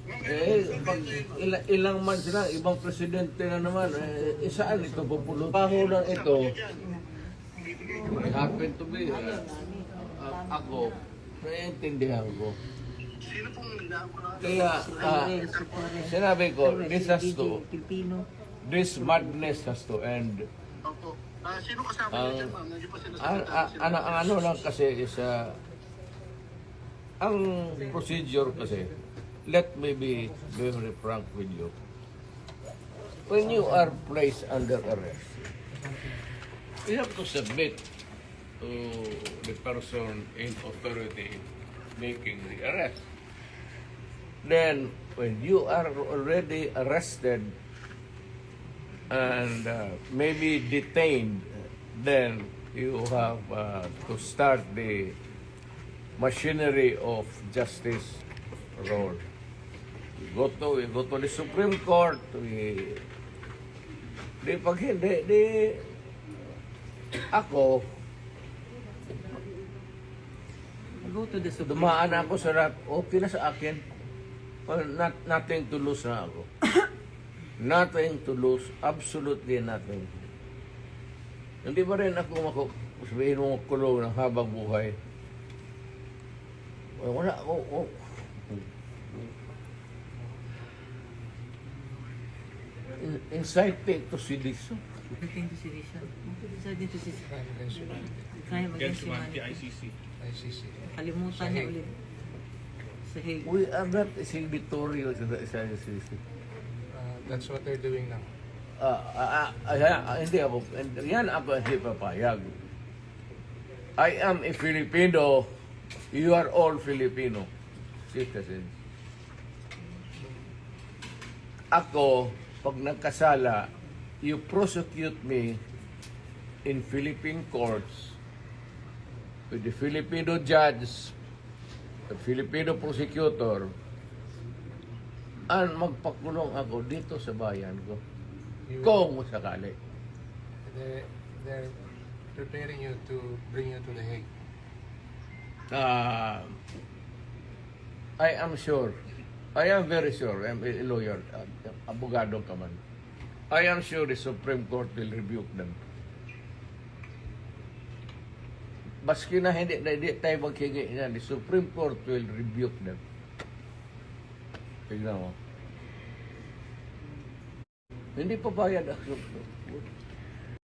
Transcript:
Pag ilang man sila, ibang presidente na naman, saan ito pupulot? Pahulang ito, it happened to be, ako, naiintindihan ko. Kaya, sinabi ko, this madness has to end. Sino kasama niyo dyan, ma'am? Hindi pa sinasabi. Ang ano lang kasi is, ang procedure kasi, let me be very frank with you. When you are placed under arrest, you have to submit to the person in authority making the arrest. Then, when you are already arrested and maybe detained, then you have to start the machinery of justice role. We go to the Supreme Court. Pag hindi, ako, Go to the Supreme dumaan ako sa rap, okay na sa akin. Well, nothing to lose na ako. Nothing to lose, absolutely nothing. Hindi ba rin ako sabihin mo kulong ng habang buhay? Wala ako. Inciting to sedition. Inciting to sedition. Inciting to sedition. Kaya Against mag-against humanity, humanity. ICC. Kalimutan niya ulit. Sa Hague. We are not signatory sa ICC. That's what they're doing now. Hindi ako, yan ako hindi papayag. I am a Filipino, you are all Filipino citizens. Ako, pag nagkasala, you prosecute me in Philippine courts with the Filipino judge, the Filipino prosecutor, and magpakulong ako dito sa bayan ko. Kung sakali. They're preparing you to bring you to the Hague. I am sure, I am very sure, I'm a lawyer, abogado ka man. I am sure the Supreme Court will rebuke them. Baski na hindi tayo maghingi na, the Supreme Court will rebuke them. Tignan mo. Hindi pa bayad ang Supreme Court.